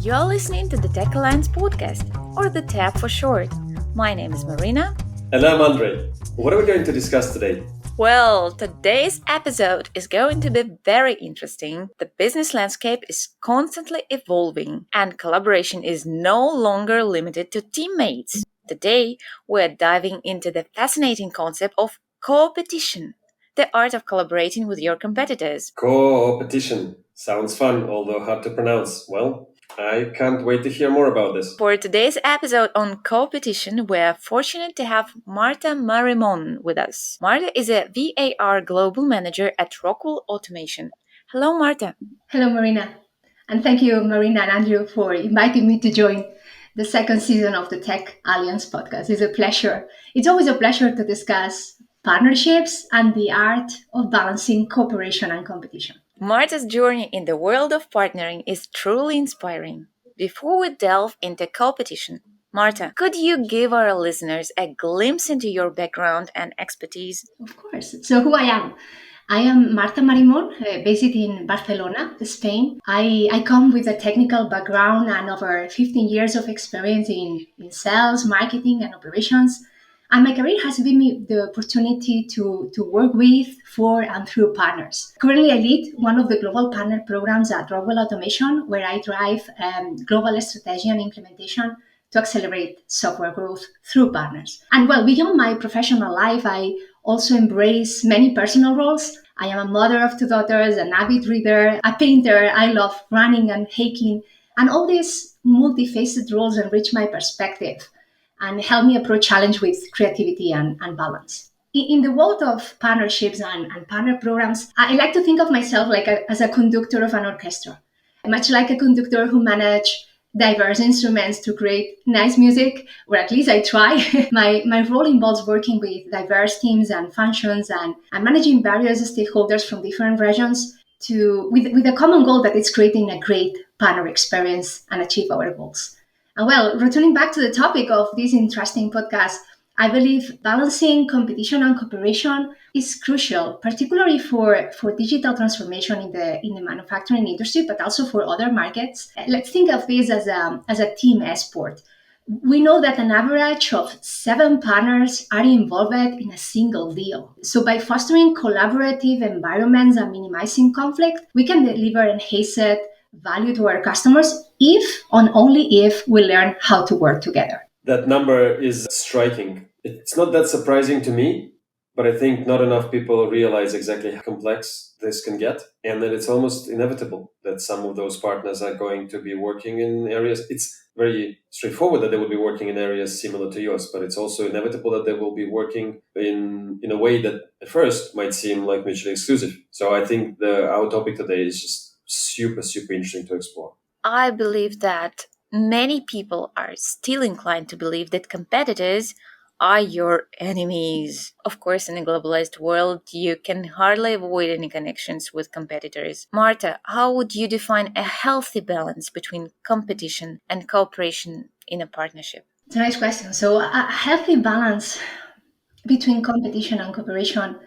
You're listening to the Tech Alliance podcast, or the TAP for short. My name is Maryna. And I'm Andrey. What are we going to discuss today? Well, today's episode is going to be very interesting. The business landscape is constantly evolving, and collaboration is no longer limited to teammates. Today, we're diving into the fascinating concept of coopetition, the art of collaborating with your competitors. Coopetition. Sounds fun, although hard to pronounce. Well, I can't wait to hear more about this. For today's episode on Coopetition, we're fortunate to have Marta Marimon with us. Marta is a VAR Global Manager at Rockwell Automation. Hello, Marta. Hello, Maryna. And thank you, Maryna and Andrew, for inviting me to join the second season of the Tech Alliance podcast. It's a pleasure. It's always a pleasure to discuss partnerships and the art of balancing cooperation and competition. Marta's journey in the world of partnering is truly inspiring. Before we delve into Coopetition, Marta, could you give our listeners a glimpse into your background and expertise? Of course. So who I am? I am Marta Marimon, based in Barcelona, Spain. I come with a technical background and over 15 years of experience in sales, marketing, and operations. And my career has given me the opportunity to work with, for, and through partners. Currently, I lead one of the global partner programs at Rockwell Automation, where I drive global strategy and implementation to accelerate software growth through partners. And well, beyond my professional life, I also embrace many personal roles. I am a mother of 2 daughters, an avid reader, a painter. I love running and hiking. And all these multifaceted roles enrich my perspective and help me approach challenge with creativity and balance. In the world of partnerships and partner programs, I like to think of myself as a conductor of an orchestra, much like a conductor who manages diverse instruments to create nice music, or at least I try. My role involves working with diverse teams and functions and managing various stakeholders from different regions with a common goal that is creating a great partner experience and achieve our goals. And well, returning back to the topic of this interesting podcast, I believe balancing competition and cooperation is crucial, particularly for digital transformation in the manufacturing industry, but also for other markets. Let's think of this as a team sport. We know that an average of 7 partners are involved in a single deal. So by fostering collaborative environments and minimizing conflict, we can deliver enhanced value to our customers if and only if we learn how to work together. That number is striking. It's not that surprising to me, but I think not enough people realize exactly how complex this can get. And that it's almost inevitable that some of those partners are going to be working in areas. It's very straightforward that they will be working in areas similar to yours, but it's also inevitable that they will be working in a way that at first might seem like mutually exclusive. So I think our topic today is just super interesting to explore. I believe that many people are still inclined to believe that competitors are your enemies. Of course, in a globalized world, you can hardly avoid any connections with competitors. Marta, how would you define a healthy balance between competition and cooperation in a partnership? It's a nice question. So a healthy balance between competition and cooperation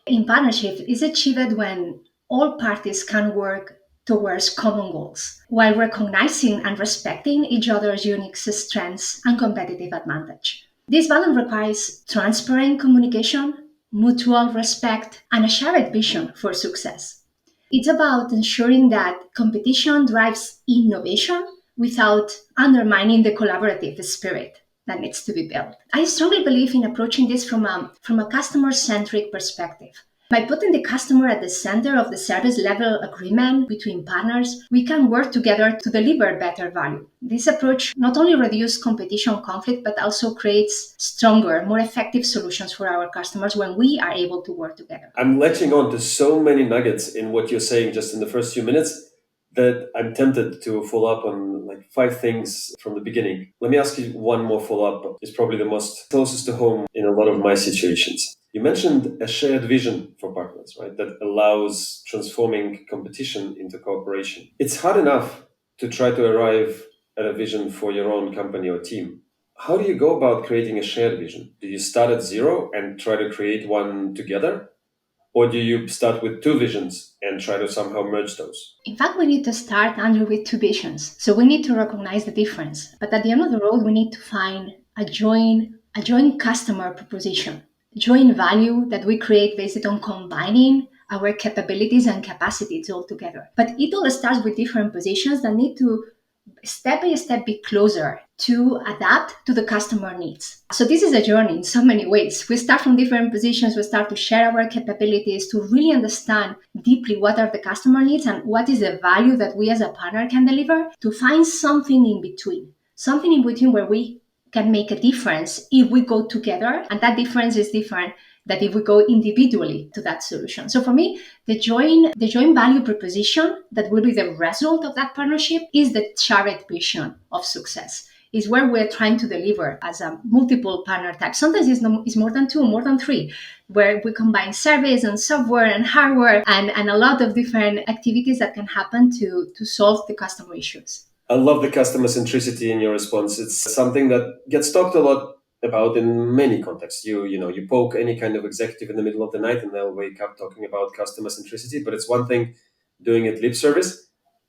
in partnership is achieved when all parties can work towards common goals while recognizing and respecting each other's unique strengths and competitive advantage. This balance requires transparent communication, mutual respect, and a shared vision for success. It's about ensuring that competition drives innovation without undermining the collaborative spirit that needs to be built. I strongly believe in approaching this from a customer-centric perspective. By putting the customer at the center of the service level agreement between partners, we can work together to deliver better value. This approach not only reduces competition conflict, but also creates stronger, more effective solutions for our customers when we are able to work together. I'm latching on to so many nuggets in what you're saying just in the first few minutes that I'm tempted to follow up on like 5 things from the beginning. Let me ask you one more follow-up. It's probably the most closest to home in a lot of my situations. You mentioned a shared vision for partners, right? That allows transforming competition into cooperation. It's hard enough to try to arrive at a vision for your own company or team. How do you go about creating a shared vision? Do you start at zero and try to create one together? Or do you start with two visions and try to somehow merge those? In fact, we need to start, Andrew, with two visions. So we need to recognize the difference. But at the end of the road, we need to find a joint customer proposition, joint value that we create based on combining our capabilities and capacities all together. But it all starts with different positions that need to step by step be closer to adapt to the customer needs. So this is a journey in so many ways. We start from different positions, we start to share our capabilities to really understand deeply what are the customer needs and what is the value that we as a partner can deliver, to find something in between. Something in between where we can make a difference if we go together, and that difference is different that if we go individually to that solution. So for me, the joint value proposition that will be the result of that partnership is the shared vision of success. Is where we're trying to deliver as a multiple partner type. Sometimes it's more than two, more than three, where we combine service and software and hardware and a lot of different activities that can happen to solve the customer issues. I love the customer centricity in your response. It's something that gets talked a lot about in many contexts. You poke any kind of executive in the middle of the night and they'll wake up talking about customer centricity, but it's one thing doing it lip service,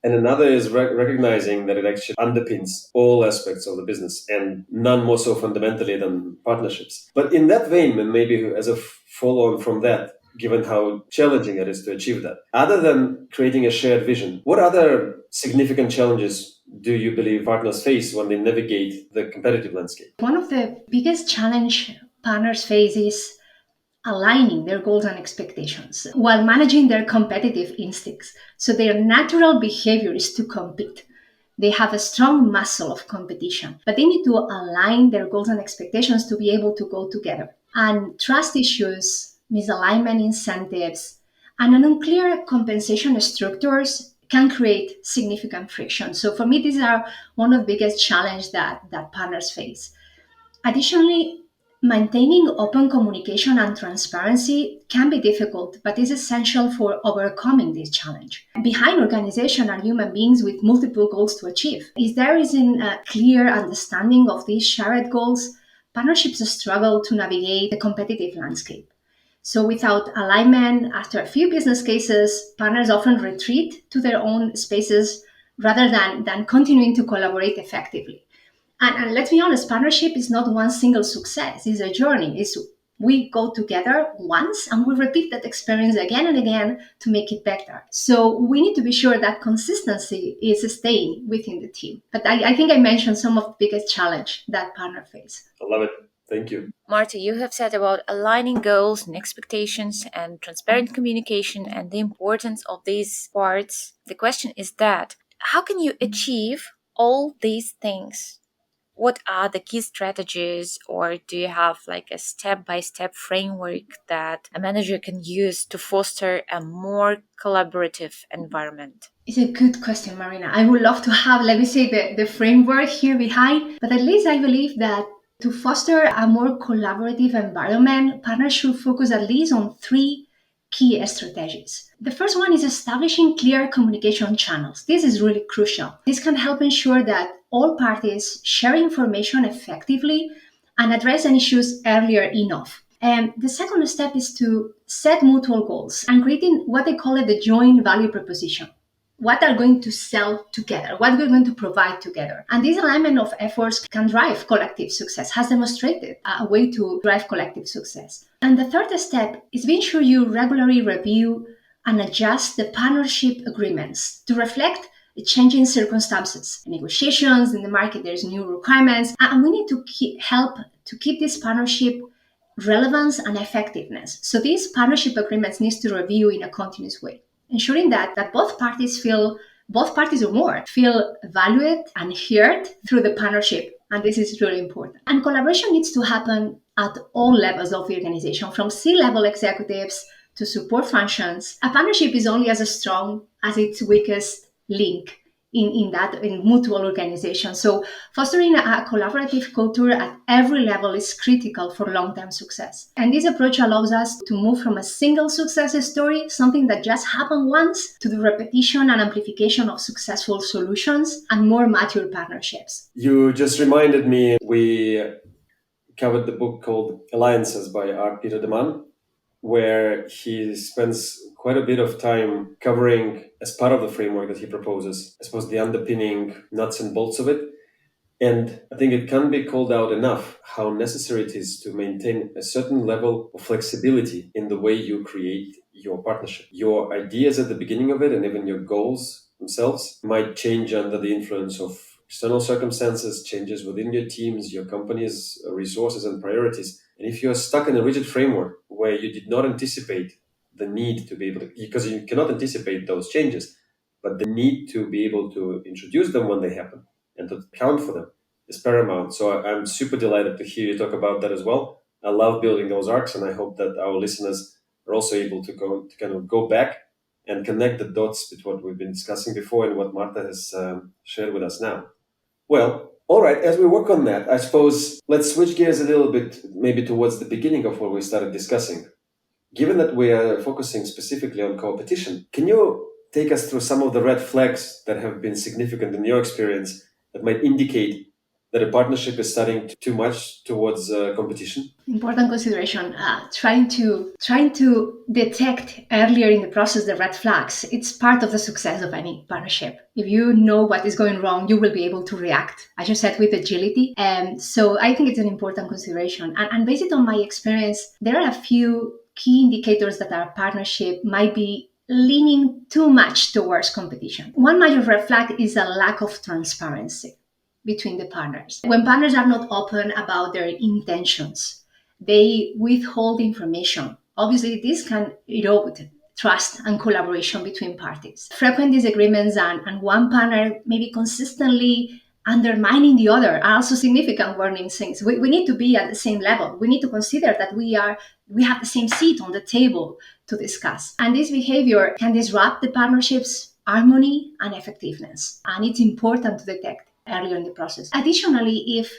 and another is recognizing that it actually underpins all aspects of the business, and none more so fundamentally than partnerships. But in that vein, and maybe as a follow on from that, given how challenging it is to achieve that, other than creating a shared vision, what other significant challenges do you believe partners face when they navigate the competitive landscape? One of the biggest challenge partners face is aligning their goals and expectations while managing their competitive instincts. So their natural behavior is to compete. They have a strong muscle of competition, but they need to align their goals and expectations to be able to go together. And trust issues, misalignment incentives, and unclear compensation structures can create significant friction. So for me, these are one of the biggest challenges that partners face. Additionally, maintaining open communication and transparency can be difficult, but is essential for overcoming this challenge. Behind organization are human beings with multiple goals to achieve. If there isn't a clear understanding of these shared goals, partnerships struggle to navigate the competitive landscape. So without alignment, after a few business cases, partners often retreat to their own spaces rather than continuing to collaborate effectively. And let's be honest, partnership is not one single success. It's a journey. We go together once and we repeat that experience again and again to make it better. So we need to be sure that consistency is staying within the team. But I think I mentioned some of the biggest challenge that partner face. I love it. Thank you. Marta, you have said about aligning goals and expectations and transparent communication and the importance of these parts. The question is that how can you achieve all these things? What are the key strategies, or do you have like a step-by-step framework that a manager can use to foster a more collaborative environment? It's a good question, Maryna. I would love to have, let me say, the framework here behind, but at least I believe that to foster a more collaborative environment, partners should focus at least on three key strategies. The first one is establishing clear communication channels. This is really crucial. This can help ensure that all parties share information effectively and address any issues earlier enough. And the second step is to set mutual goals and creating what they call it the joint value proposition. What are going to sell together? What we're going to provide together? And this alignment of efforts can drive collective success, has demonstrated a way to drive collective success. And the third step is being sure you regularly review and adjust the partnership agreements to reflect the changing circumstances, negotiations in the market, there's new requirements, and we need to help to keep this partnership relevance and effectiveness. So these partnership agreements needs to review in a continuous way, ensuring that both parties or more feel valued and heard through the partnership. And this is really important. And collaboration needs to happen at all levels of the organization, from C-level executives to support functions. A partnership is only as strong as its weakest link in mutual organization. So fostering a collaborative culture at every level is critical for long-term success. And this approach allows us to move from a single success story, something that just happened once, to the repetition and amplification of successful solutions and more mature partnerships. You just reminded me, we covered the book called Alliances by Art Peter de Man. where he spends quite a bit of time covering, as part of the framework that he proposes, I suppose, the underpinning nuts and bolts of it. And I think it can't be called out enough how necessary it is to maintain a certain level of flexibility in the way you create your partnership. Your ideas at the beginning of it, and even your goals themselves, might change under the influence of external circumstances, changes within your teams, your company's resources and priorities. And if you're stuck in a rigid framework where you did not anticipate the need to be able to, because you cannot anticipate those changes, but the need to be able to introduce them when they happen and to account for them is paramount. So I'm super delighted to hear you talk about that as well. I love building those arcs, and I hope that our listeners are also able to kind of go back and connect the dots between what we've been discussing before and what Marta has shared with us now. Well, all right, as we work on that, I suppose let's switch gears a little bit, maybe towards the beginning of what we started discussing. Given that we are focusing specifically on Coopetition, can you take us through some of the red flags that have been significant in your experience that might indicate that a partnership is starting too much towards competition? Important consideration. Trying to detect earlier in the process the red flags. It's part of the success of any partnership. If you know what is going wrong, you will be able to react, as you said, with agility. And so I think it's an important consideration. And based on my experience, there are a few key indicators that our partnership might be leaning too much towards competition. One major red flag is a lack of transparency between the partners. When partners are not open about their intentions, they withhold information. Obviously, this can erode trust and collaboration between parties. Frequent disagreements and one partner maybe consistently undermining the other are also significant warning signs. We need to be at the same level. We need to consider that we have the same seat on the table to discuss. And this behavior can disrupt the partnership's harmony and effectiveness. And it's important to detect earlier in the process. Additionally, if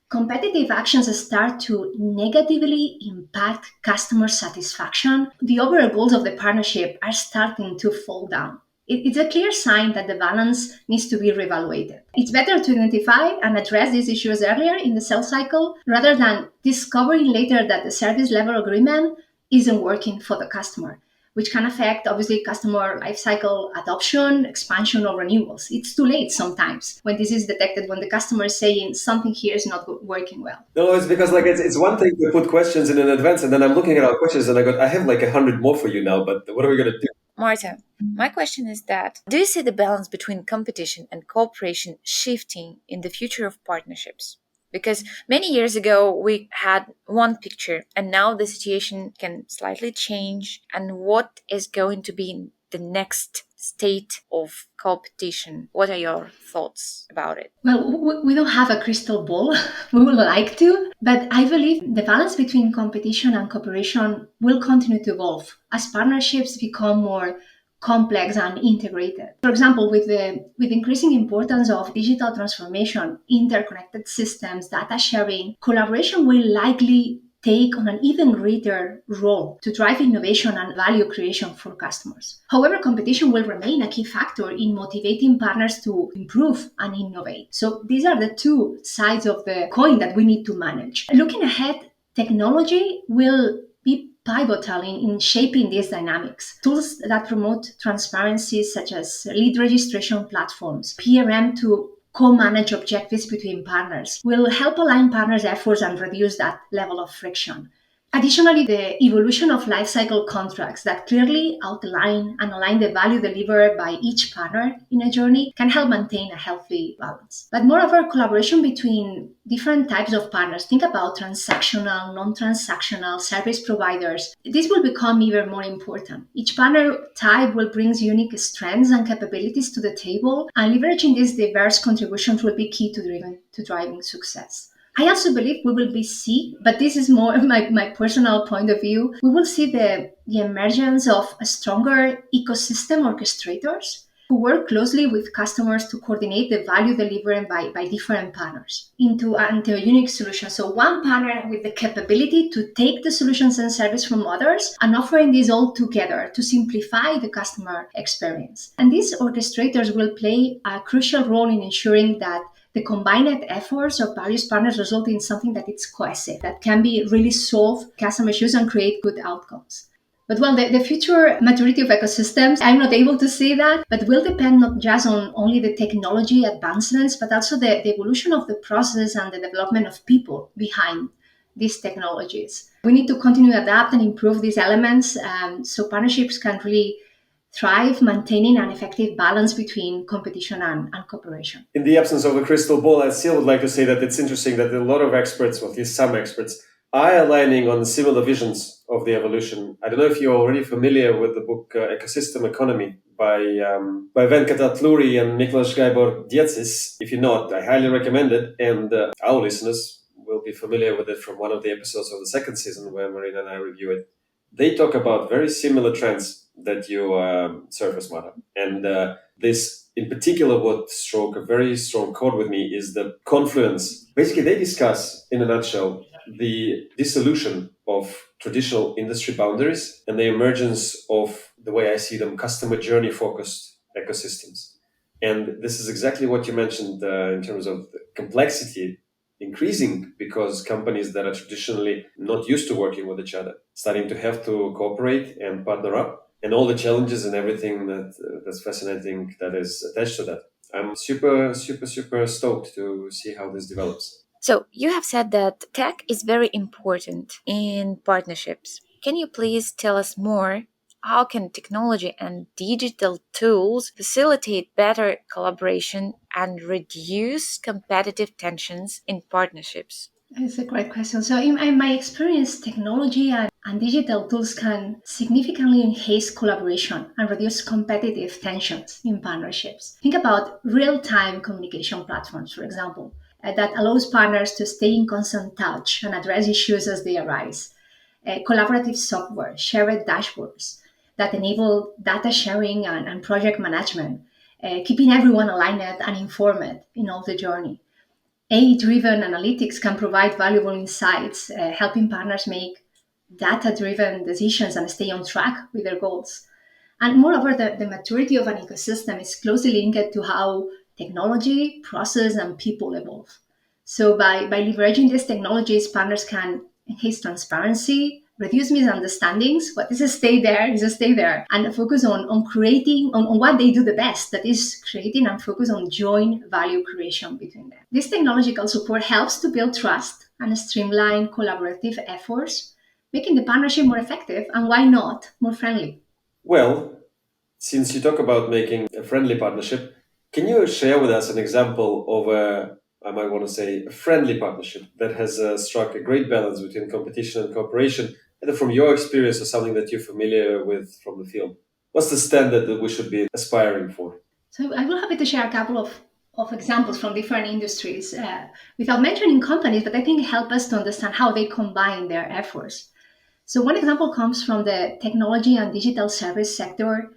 competitive actions start to negatively impact customer satisfaction, the overall goals of the partnership are starting to fall down. It's a clear sign that the balance needs to be reevaluated. It's better to identify and address these issues earlier in the sales cycle rather than discovering later that the service level agreement isn't working for the customer, which can affect, obviously, customer lifecycle adoption, expansion, or renewals. It's too late sometimes when this is detected, when the customer is saying something here is not working well. No, it's because like it's one thing to put questions in advance, and then I'm looking at our questions and I have like 100 more for you now, but what are we going to do? Marta, my question is that do you see the balance between competition and cooperation shifting in the future of partnerships? Because many years ago we had one picture and now the situation can slightly change. And what is going to be the next state of competition? What are your thoughts about it? Well, we don't have a crystal ball. We would like to, but I believe the balance between competition and cooperation will continue to evolve as partnerships become more complex and integrated. For example, with increasing importance of digital transformation, interconnected systems, data sharing, collaboration will likely take on an even greater role to drive innovation and value creation for customers. However, competition will remain a key factor in motivating partners to improve and innovate. So these are the two sides of the coin that we need to manage. Looking ahead, technology will be pivotal in shaping these dynamics. Tools that promote transparency, such as lead registration platforms, PRM to co-manage objectives between partners, will help align partners' efforts and reduce that level of friction. Additionally, the evolution of lifecycle contracts that clearly outline and align the value delivered by each partner in a journey can help maintain a healthy balance. But moreover, collaboration between different types of partners, think about transactional, non-transactional service providers, this will become even more important. Each partner type will bring unique strengths and capabilities to the table, and leveraging these diverse contributions will be key to driving success. I also believe we will but this is more my personal point of view, we will see the emergence of a stronger ecosystem orchestrators who work closely with customers to coordinate the value delivered by different partners into a unique solution. So one partner with the capability to take the solutions and service from others and offering these all together to simplify the customer experience. And these orchestrators will play a crucial role in ensuring that the combined efforts of various partners result in something that is cohesive, that can be really solve customer issues and create good outcomes. But well, the future maturity of ecosystems, I'm not able to see that, but will depend not just on only the technology advancements, but also the evolution of the process and the development of people behind these technologies. We need to continue to adapt and improve these elements so partnerships can really thrive, maintaining an effective balance between competition and cooperation. In the absence of a crystal ball, I still would like to say that it's interesting that a lot of experts, well, at least some experts, are aligning on similar visions of the evolution. I don't know if you're already familiar with the book Ecosystem Economy by Venkat Atluri and Miklos Gaibor-Dietzis. If you're not, I highly recommend it. And our listeners will be familiar with it from one of the episodes of the second season where Maryna and I review it. They talk about very similar trends that you surface, Marta. And this, in particular, what struck a very strong chord with me is the confluence. Basically, they discuss, in a nutshell, the dissolution of traditional industry boundaries and the emergence of, the way I see them, customer journey focused ecosystems. And this is exactly what you mentioned in terms of the complexity increasing because companies that are traditionally not used to working with each other starting to have to cooperate and partner up, and all the challenges and everything that's fascinating that is attached to that. I'm super stoked to see how this develops. So, you have said that tech is very important in partnerships. Can you please tell us more? How can technology and digital tools facilitate better collaboration and reduce competitive tensions in partnerships? It's a great question. So, in my experience, technology and digital tools can significantly enhance collaboration and reduce competitive tensions in partnerships. Think about real time communication platforms, for example, that allows partners to stay in constant touch and address issues as they arise. Collaborative software, shared dashboards that enable data sharing and project management, keeping everyone aligned and informed in all the journey. AI-driven analytics can provide valuable insights, helping partners make data-driven decisions and stay on track with their goals. And moreover, the maturity of an ecosystem is closely linked to how technology, process, and people evolve. So by leveraging these technologies, partners can enhance transparency, reduce misunderstandings. What is a stay there is a stay there, and focus on creating on what they do the best. That is creating and focus on joint value creation between them. This technological support helps to build trust and streamline collaborative efforts, making the partnership more effective and why not more friendly. Well, since you talk about making a friendly partnership, can you share with us an example of I might want to say, a friendly partnership that has struck a great balance between competition and cooperation, either from your experience or something that you're familiar with from the field? What's the standard that we should be aspiring for? So I will happy to share a couple of examples from different industries without mentioning companies, but I think help us to understand how they combine their efforts. So one example comes from the technology and digital service sector.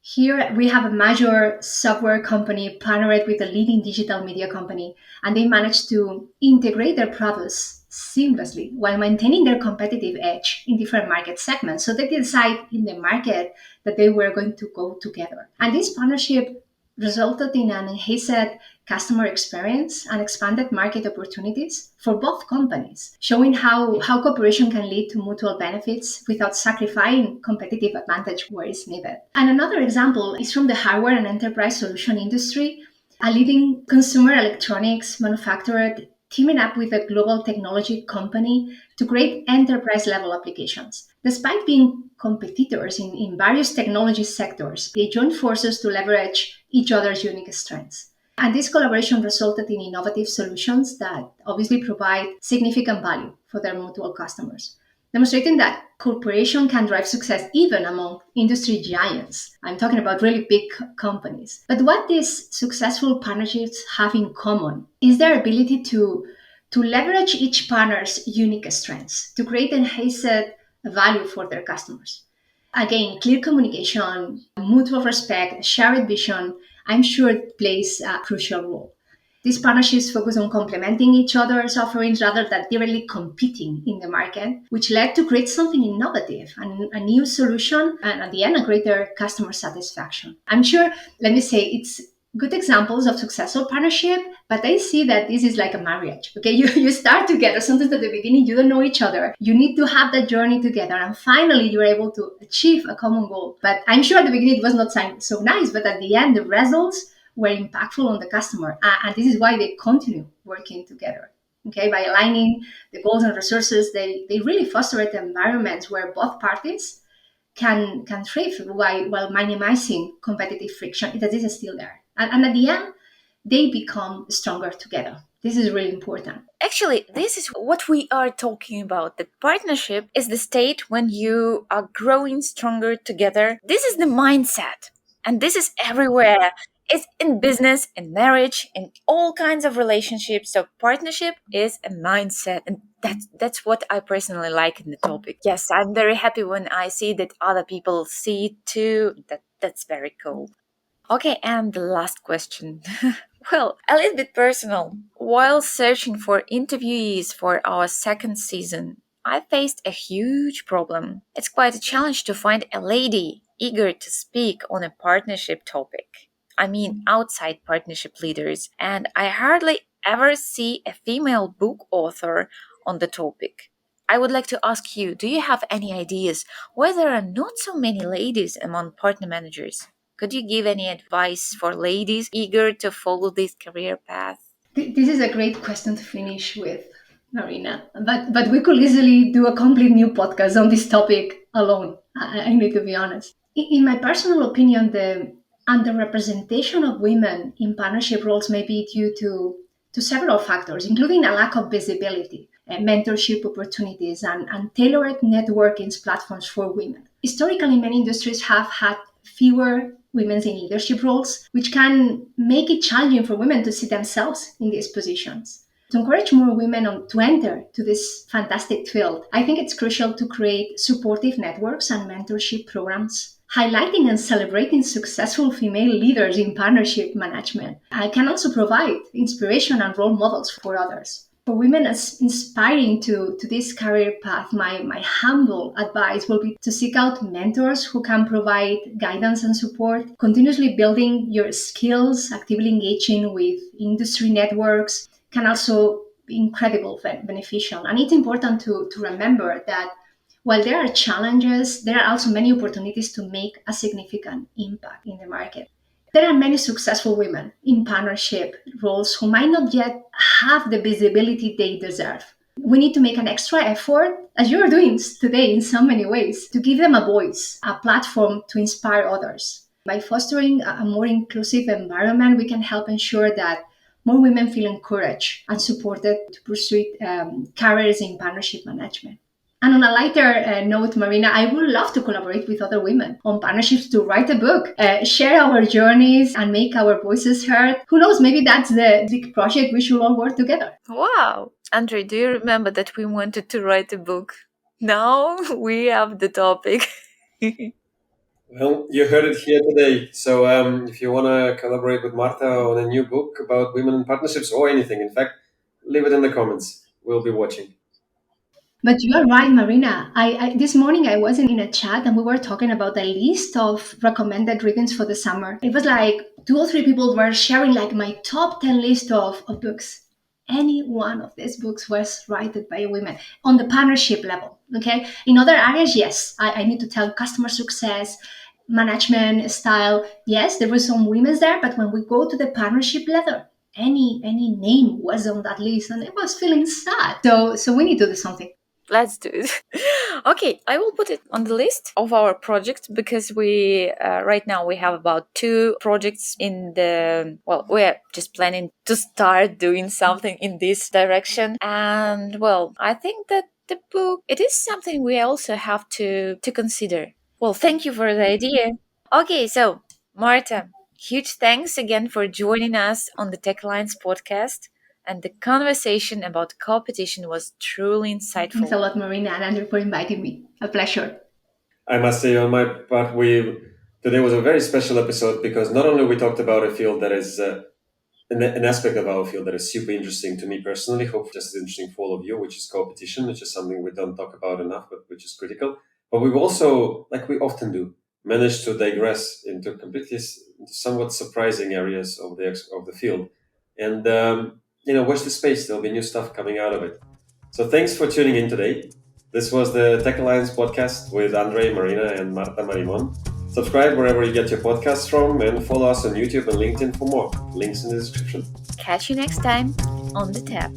Here we have a major software company partnered with a leading digital media company, and they managed to integrate their products seamlessly while maintaining their competitive edge in different market segments. So they decide in the market that they were going to go together. And this partnership resulted in an enhanced customer experience and expanded market opportunities for both companies, showing how cooperation can lead to mutual benefits without sacrificing competitive advantage where it's needed. And another example is from the hardware and enterprise solution industry. A leading consumer electronics manufacturer teaming up with a global technology company to create enterprise level applications. Despite being competitors in various technology sectors, they joined forces to leverage each other's unique strengths. And this collaboration resulted in innovative solutions that obviously provide significant value for their mutual customers, demonstrating that cooperation can drive success even among industry giants. I'm talking about really big companies. But what these successful partnerships have in common is their ability to leverage each partner's unique strengths to create enhanced value for their customers. Again, clear communication, mutual respect, shared vision, I'm sure it plays a crucial role. These partnerships focus on complementing each other's offerings rather than directly competing in the market, which led to create something innovative and a new solution, and at the end, a greater customer satisfaction. I'm sure, let me say, it's good examples of successful partnership, but I see that this is like a marriage. Okay, you start together. Sometimes at the beginning you don't know each other. You need to have that journey together, and finally you're able to achieve a common goal. But I'm sure at the beginning it was not so nice, but at the end the results were impactful on the customer, and this is why they continue working together. Okay, by aligning the goals and resources, they really foster environments where both parties can thrive while minimizing competitive friction that is still there. And at the end, they become stronger together. This is really important. Actually, this is what we are talking about. The partnership is the state when you are growing stronger together. This is the mindset. And this is everywhere. It's in business, in marriage, in all kinds of relationships. So partnership is a mindset. And that's what I personally like in the topic. Yes, I'm very happy when I see that other people see it too. That's very cool. Okay, and the last question. Well, a little bit personal. While searching for interviewees for our second season, I faced a huge problem. It's quite a challenge to find a lady eager to speak on a partnership topic. I mean, outside partnership leaders, and I hardly ever see a female book author on the topic. I would like to ask you, do you have any ideas why there are not so many ladies among partner managers? Could you give any advice for ladies eager to follow this career path? This is a great question to finish with, Marina. But we could easily do a complete new podcast on this topic alone. I need to be honest. In my personal opinion, the underrepresentation of women in partnership roles may be due to several factors, including a lack of visibility, mentorship opportunities, and tailored networking platforms for women. Historically, many industries have had fewer women in leadership roles, which can make it challenging for women to see themselves in these positions. To encourage more women to enter to this fantastic field, I think it's crucial to create supportive networks and mentorship programs, highlighting and celebrating successful female leaders in partnership management. I can also provide inspiration and role models for others. For women as inspiring to this career path, my humble advice will be to seek out mentors who can provide guidance and support, continuously building your skills, actively engaging with industry networks can also be incredible beneficial. And it's important to remember that while there are challenges, there are also many opportunities to make a significant impact in the market. There are many successful women in partnership roles who might not yet have the visibility they deserve. We need to make an extra effort, as you are doing today in so many ways, to give them a voice, a platform to inspire others. By fostering a more inclusive environment, we can help ensure that more women feel encouraged and supported to pursue careers in partnership management. And on a lighter note, Maryna, I would love to collaborate with other women on partnerships to write a book, share our journeys, and make our voices heard. Who knows, maybe that's the big project we should all work together. Wow! Andrey, do you remember that we wanted to write a book? Now we have the topic. Well, you heard it here today. So if you want to collaborate with Marta on a new book about women in partnerships or anything, in fact, leave it in the comments. We'll be watching. But you are right, Maryna. This morning I was in a chat and we were talking about a list of recommended readings for the summer. It was like two or three people were sharing like my top 10 list of books. Any one of these books was written by a woman on the partnership level. Okay. In other areas, yes, I need to tell customer success, management style. Yes, there were some women there, but when we go to the partnership level, any name was on that list and it was feeling sad. So we need to do something. Let's do it. Okay, I will put it on the list of our projects because we right now we have about 2 projects in the we're just planning to start doing something in this direction, and I think that the book it is something we also have to consider. Well, thank you for the idea. Okay, so Marta, huge thanks again for joining us on the Tech Lines podcast. And the conversation about competition was truly Thanks a insightful. lot, Marina and Andrew, for inviting me. A pleasure. I must say, on my part, today was a very special episode because not only we talked about a field that is an aspect of our field that is super interesting to me personally, hopefully just as interesting for all of you, which is competition, which is something we don't talk about enough, but which is critical. But we've also, like we often do, managed to digress into completely somewhat surprising areas of the field, and watch the space. There'll be new stuff coming out of it. So thanks for tuning in today. This was the Tech Alliance podcast with Andrey, Maryna, and Marta Marimon. Subscribe wherever you get your podcasts from and follow us on YouTube and LinkedIn for more. Links in the description. Catch you next time on the tap.